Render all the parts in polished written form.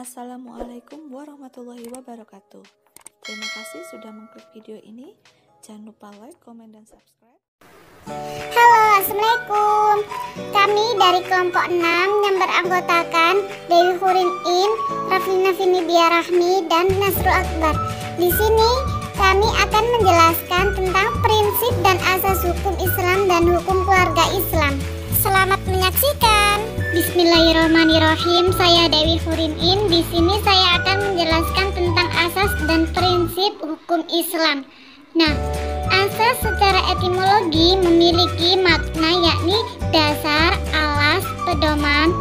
Assalamualaikum warahmatullahi wabarakatuh. Terima kasih sudah mengklik video ini. Jangan lupa like, komen, dan subscribe. Halo, assalamualaikum. Kami dari kelompok 6 yang beranggotakan Dewi Hurin In, Raflina Vini Rahmi, dan Nasrul Akbar. Di sini kami akan menjelaskan tentang prinsip dan asas hukum Islam dan hukum keluarga Islam. Selamat menyaksikan. Bismillahirrahmanirrahim. Saya Dewi Hurin In. Di sini saya akan menjelaskan tentang asas dan prinsip hukum Islam. Nah, asas secara etimologi memiliki makna yakni dasar, alas, pedoman.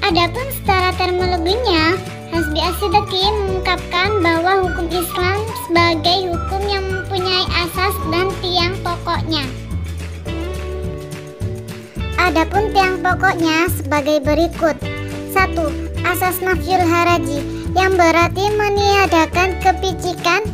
Adapun secara terminologinya, Hasbi As-Siddiqi mengungkapkan bahwa hukum Islam sebagai hukum yang mempunyai asas dan tiang pokoknya. Adapun tiang pokoknya sebagai berikut. 1. Asas nafyul haraji, yang berarti meniadakan kepicikan.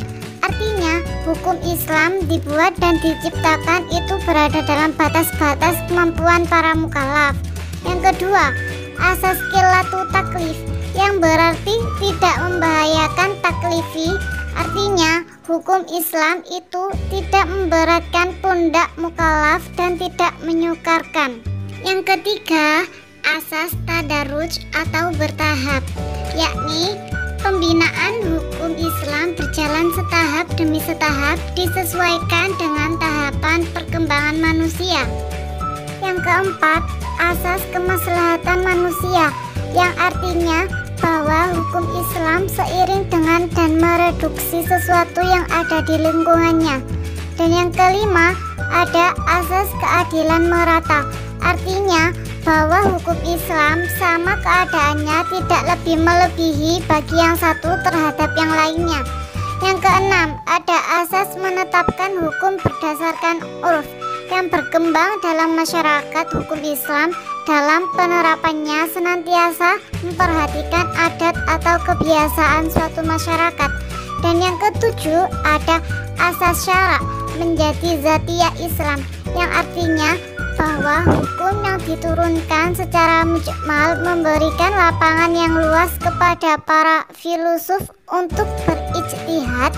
Artinya, hukum Islam dibuat dan diciptakan itu berada dalam batas-batas kemampuan para mukallaf. Yang kedua, asas qillatu taklif, yang berarti tidak membahayakan taklifi. Artinya, hukum Islam itu tidak memberatkan pundak mukallaf dan tidak menyukarkan. Yang ketiga, asas tadarruj atau bertahap, yakni pembinaan hukum Islam berjalan setahap demi setahap disesuaikan dengan tahapan perkembangan manusia. Yang keempat, asas kemaslahatan manusia, yang artinya bahwa hukum Islam seiring dengan dan mereduksi sesuatu yang ada di lingkungannya. Dan yang kelima, ada asas keadilan merata, artinya bahwa hukum Islam sama keadaannya, tidak lebih melebihi bagi yang satu terhadap yang lainnya. Yang keenam, ada asas menetapkan hukum berdasarkan urf, yang berkembang dalam masyarakat. Hukum Islam dalam penerapannya senantiasa memperhatikan adat atau kebiasaan suatu masyarakat. Dan yang ketujuh, ada asas syara menjadi zatiyah Islam, yang artinya bahwa hukum yang diturunkan secara mujmal memberikan lapangan yang luas kepada para filosof untuk berijtihad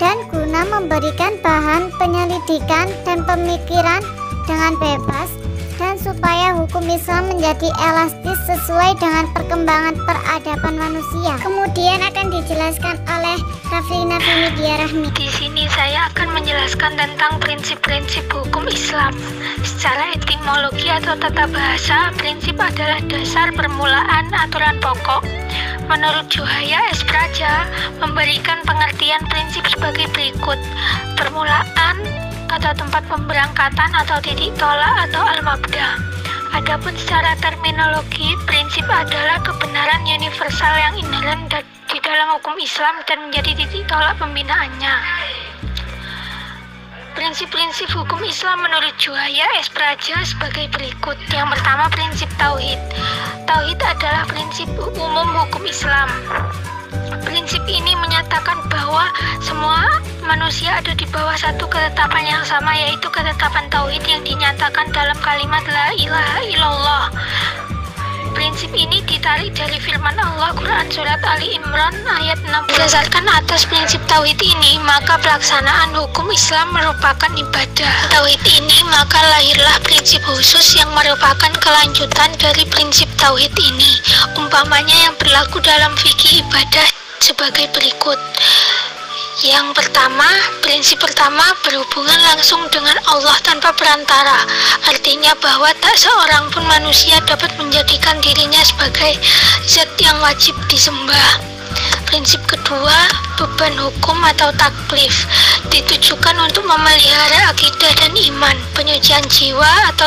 dan guna memberikan bahan penyelidikan dan pemikiran dengan bebas, dan supaya hukum Islam menjadi elastis sesuai dengan perkembangan peradaban manusia. Kemudian akan dijelaskan oleh Raflina Vini Rahmi. Di sini saya akan menjelaskan tentang prinsip-prinsip hukum Islam. Secara etimologi atau tata bahasa, prinsip adalah dasar permulaan aturan pokok. Menurut Juhaya S. Praja, memberikan pengertian prinsip sebagai berikut. Permulaan atau tempat pemberangkatan atau titik tolak atau al-mabda. Adapun secara terminologi, prinsip adalah kebenaran universal yang inheren di dalam hukum Islam dan menjadi titik tolak pembinaannya. Prinsip-prinsip hukum Islam menurut Juhaya S. Praja sebagai berikut. Yang pertama, prinsip tauhid. Tauhid adalah prinsip umum hukum Islam. Prinsip ini menyatakan bahwa semua manusia ada di bawah satu ketetapan yang sama, yaitu ketetapan tauhid yang dinyatakan dalam kalimat la ilaha illallah. Prinsip ini ditarik dari firman Allah Quran Surat Ali Imran ayat 6. Berdasarkan atas prinsip tauhid ini, maka pelaksanaan hukum Islam merupakan ibadah. Tauhid ini, maka lahirlah prinsip khusus yang merupakan kelanjutan dari prinsip tauhid ini. Umpamanya yang berlaku dalam fikih ibadah sebagai berikut. Yang pertama, prinsip pertama berhubungan langsung dengan Allah tanpa perantara. Artinya bahwa tak seorang pun manusia dapat menjadikan dirinya sebagai zat yang wajib disembah. Prinsip kedua, beban hukum atau taklif, ditujukan untuk memelihara akidah dan iman, penyucian jiwa atau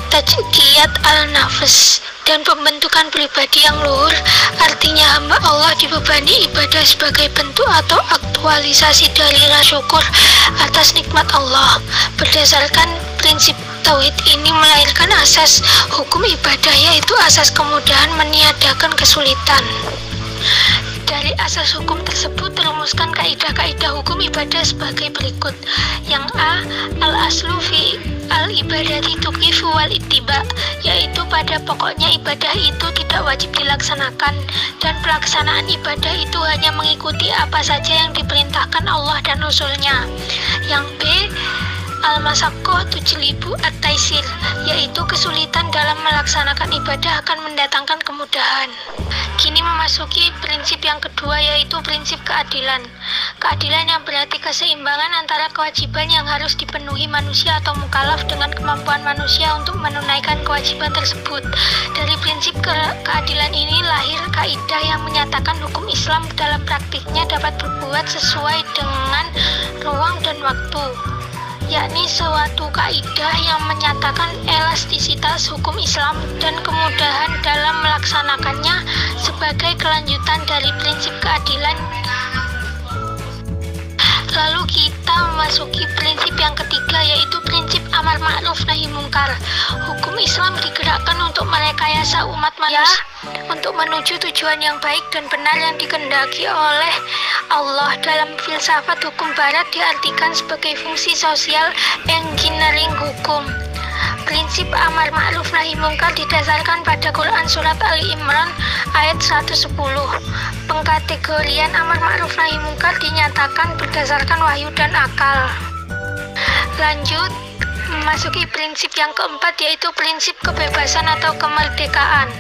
tajqiyat al-nafs, dan pembentukan pribadi yang luhur. Artinya hamba Allah dibebani ibadah sebagai bentuk atau aktualisasi dari rasa syukur atas nikmat Allah. Berdasarkan prinsip tauhid ini melahirkan asas hukum ibadah, yaitu asas kemudahan meniadakan kesulitan. Dari asas hukum tersebut terumuskan kaidah-kaidah hukum ibadah sebagai berikut. Yang A, al-aslu fi al-ibadati tuqifu wal ittiba, yaitu pada pokoknya ibadah itu tidak wajib dilaksanakan dan pelaksanaan ibadah itu hanya mengikuti apa saja yang diperintahkan Allah dan Rasul-Nya. Yang B, al-masyaqqah tujlibu at-taisir, yaitu kesulitan dalam melaksanakan ibadah akan mendatangkan kemudahan. Kini memasuki prinsip yang kedua, yaitu prinsip keadilan. Keadilan yang berarti keseimbangan antara kewajiban yang harus dipenuhi manusia atau mukallaf dengan kemampuan manusia untuk menunaikan kewajiban tersebut. Dari prinsip keadilan ini lahir kaidah yang menyatakan hukum Islam dalam praktiknya dapat berbuat sesuai dengan ruang dan waktu, yakni suatu kaidah yang menyatakan elastisitas hukum Islam dan kemudahan dalam melaksanakannya sebagai kelanjutan dari prinsip keadilan. Lalu kita memasuki prinsip yang ketiga, yaitu prinsip amar ma'ruf nahi mungkar. Hukum Islam digerakkan untuk merekayasa umat manusia untuk menuju tujuan yang baik dan benar yang dikehendaki oleh Allah. Dalam filsafat hukum barat diartikan sebagai fungsi sosial engineering hukum. Prinsip amar ma'ruf nahi mungkar didasarkan pada Quran surat Ali Imran ayat 110. Pengkategorian amar ma'ruf nahi mungkar dinyatakan berdasarkan wahyu dan akal. Lanjut memasuki prinsip yang keempat, yaitu prinsip kebebasan atau kemerdekaan.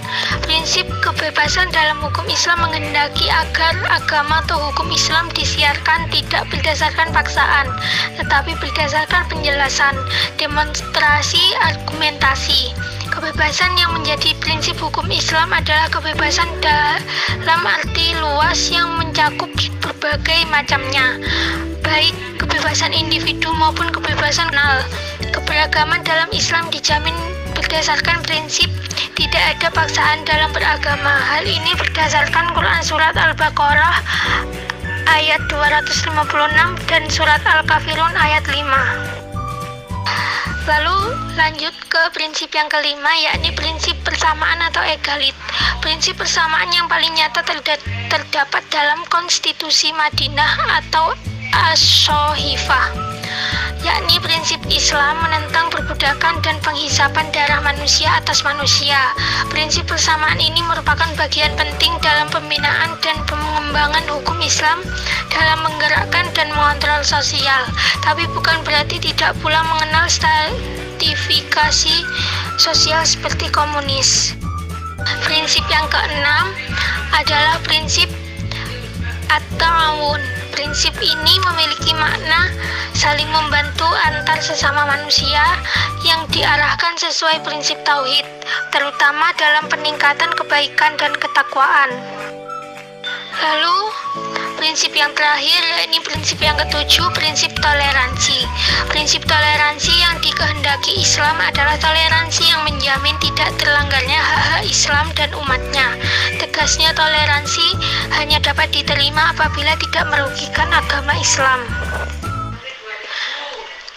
Prinsip kebebasan dalam hukum Islam menghendaki agar agama atau hukum Islam disiarkan tidak berdasarkan paksaan, tetapi berdasarkan penjelasan, demonstrasi, argumentasi. Kebebasan yang menjadi prinsip hukum Islam adalah kebebasan dalam arti luas yang mencakup berbagai macamnya, baik kebebasan individu maupun kebebasan nasional. Keberagaman dalam Islam dijamin berdasarkan prinsip tidak ada paksaan dalam beragama. Hal ini berdasarkan Quran surat Al-Baqarah ayat 256 dan surat Al-Kafirun ayat 5. Lalu lanjut ke prinsip yang kelima, yakni prinsip persamaan atau egalit. Prinsip persamaan yang paling nyata terdapat dalam konstitusi Madinah atau As-Sohifah, yakni prinsip Islam menentang perbudakan dan penghisapan darah manusia atas manusia. Prinsip persamaan ini merupakan bagian penting dalam pembinaan dan pengembangan hukum Islam dalam menggerakkan dan mengontrol sosial, tapi bukan berarti tidak pula mengenal stratifikasi sosial seperti komunis. Prinsip yang keenam adalah prinsip at-ta'awun. Prinsip ini memiliki makna saling membantu antar sesama manusia yang diarahkan sesuai prinsip tauhid, terutama dalam peningkatan kebaikan dan ketakwaan. Lalu prinsip yang terakhir, yakni prinsip yang ketujuh, prinsip toleransi. Prinsip toleransi yang dikehendaki Islam adalah toleransi yang menjamin tidak terlanggarnya hak-hak Islam dan umatnya. Tegasnya, toleransi hanya dapat diterima apabila tidak merugikan agama Islam.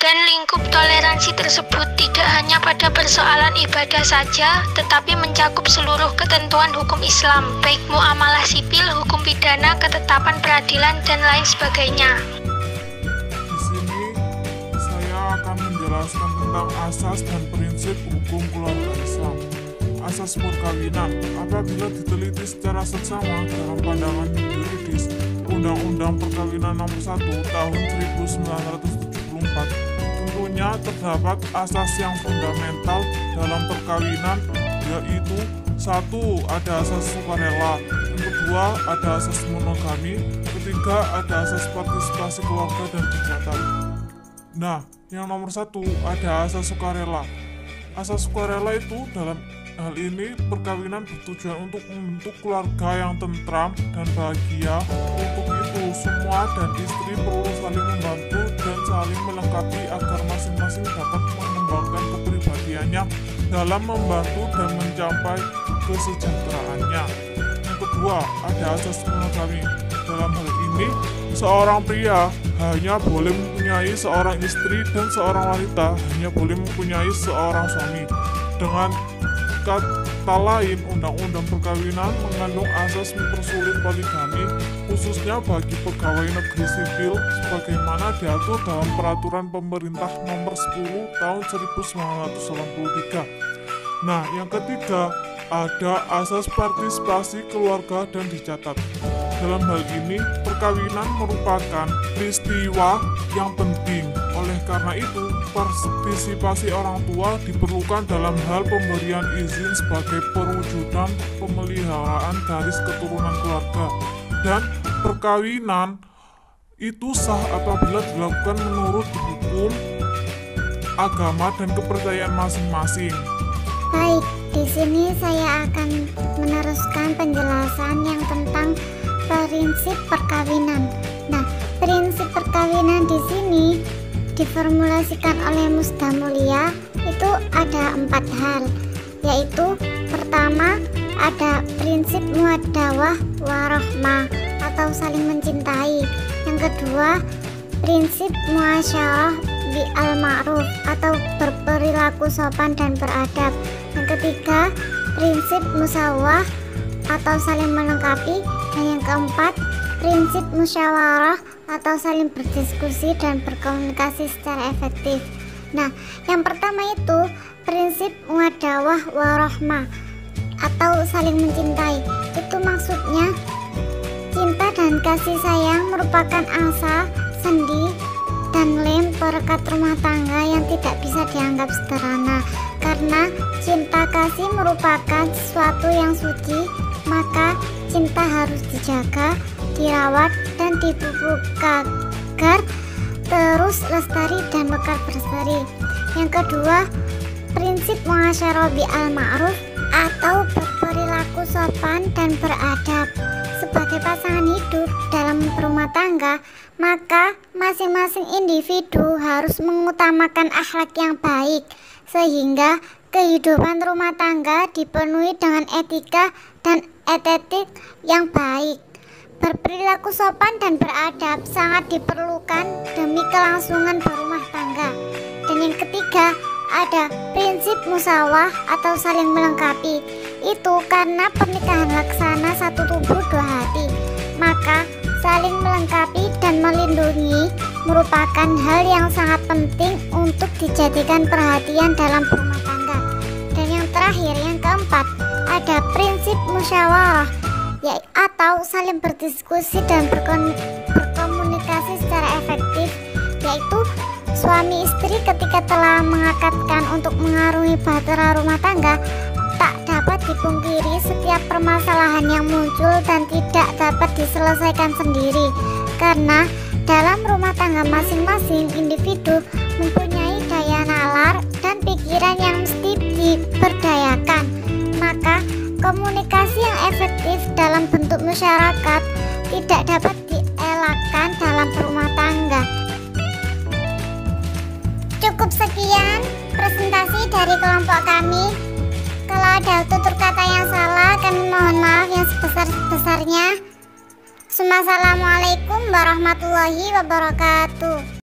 Dan lingkup toleransi tersebut tidak hanya pada persoalan ibadah saja, tetapi mencakup seluruh ketentuan hukum Islam, baik muamalah sipil, hukum pidana, ketetapan peradilan, dan lain sebagainya. Di sini saya akan menjelaskan tentang asas dan prinsip hukum keluarga Islam. Asas perkawinan, apabila diteliti secara seksama dalam pandangan yuridis, Undang-Undang Perkawinan Nomor 1 Tahun 1974, tentunya terdapat asas yang fundamental dalam perkawinan, yaitu 1. Ada asas sukarela, yang kedua ada asas monogami, ketiga ada asas partisipasi keluarga dan kegiatan. Nah, yang nomor 1 ada asas sukarela. Asas sukarela itu dalam hal ini perkawinan bertujuan untuk membentuk keluarga yang tentram dan bahagia. Untuk itu semua dan istri perlu saling membantu dan saling melengkapi agar masing-masing dapat mengembangkan kepribadiannya dalam membantu dan mencapai kesejahteraannya. Yang kedua ada asas monogami. Dalam hal ini seorang pria hanya boleh mempunyai seorang istri dan seorang wanita hanya boleh mempunyai seorang suami. Dengan kata lain, Undang-Undang Perkawinan mengandung asas mempersulit poligami, khususnya bagi pegawai negeri sipil, sebagaimana diatur dalam Peraturan Pemerintah Nomor 10 Tahun 1983. Nah, yang ketiga, ada asas partisipasi keluarga dan dicatat. Dalam hal ini, perkawinan merupakan peristiwa yang penting. Oleh karena itu, partisipasi orang tua diperlukan dalam hal pemberian izin sebagai perwujudan pemeliharaan garis keturunan keluarga. Dan perkawinan itu sah apabila dilakukan menurut hukum, agama, dan kepercayaan masing-masing. Baik, di sini saya akan meneruskan penjelasan yang tentang prinsip perkawinan. Nah, prinsip perkawinan di sini diformulasikan oleh Musda Mulia itu ada 4 hal, yaitu pertama ada prinsip muadawah warahmah atau saling mencintai. Yang kedua, prinsip muasyarah bil ma'ruf atau berperilaku sopan dan beradab. Yang ketiga, prinsip musawah atau saling melengkapi, dan yang keempat, prinsip musyawarah atau saling berdiskusi dan berkomunikasi secara efektif. Nah, yang pertama itu prinsip muadawah warahmah atau saling mencintai. Itu maksudnya cinta dan kasih sayang merupakan asa, sendi, dan lem perekat rumah tangga yang tidak bisa dianggap sederhana. Karena cinta kasih merupakan sesuatu yang suci, maka cinta harus dijaga, dirawat, dan dipupuk agar terus lestari dan bakal berseri. Yang kedua, prinsip muasyarah bil ma'ruf atau berperilaku sopan dan beradab. Sebagai pasangan hidup dalam rumah tangga, maka masing-masing individu harus mengutamakan akhlak yang baik, sehingga kehidupan rumah tangga dipenuhi dengan etika dan estetik yang baik. Berperilaku sopan dan beradab sangat diperlukan demi kelangsungan berumah tangga. Dan yang ketiga, ada prinsip musawah atau saling melengkapi. Itu karena pernikahan laksana satu tubuh dua hati, maka saling melengkapi dan melindungi merupakan hal yang sangat penting untuk dijadikan perhatian dalam rumah tangga. Dan yang terakhir, yang keempat, ada prinsip musyawarah atau saling berdiskusi dan berkomunikasi secara efektif, yaitu suami istri ketika telah mengakadkan untuk mengarungi bahtera rumah tangga, tak dapat dipungkiri setiap permasalahan yang muncul dan tidak dapat diselesaikan sendiri, karena dalam rumah tangga masing-masing individu mempunyai daya nalar dan pikiran yang mesti diberdayakan. Maka komunikasi yang efektif dalam bentuk masyarakat tidak dapat dielakkan dalam rumah tangga. Cukup sekian presentasi dari kelompok kami. Kalau ada tutur kata yang salah, kami mohon maaf yang sebesar-besarnya. Assalamualaikum warahmatullahi wabarakatuh.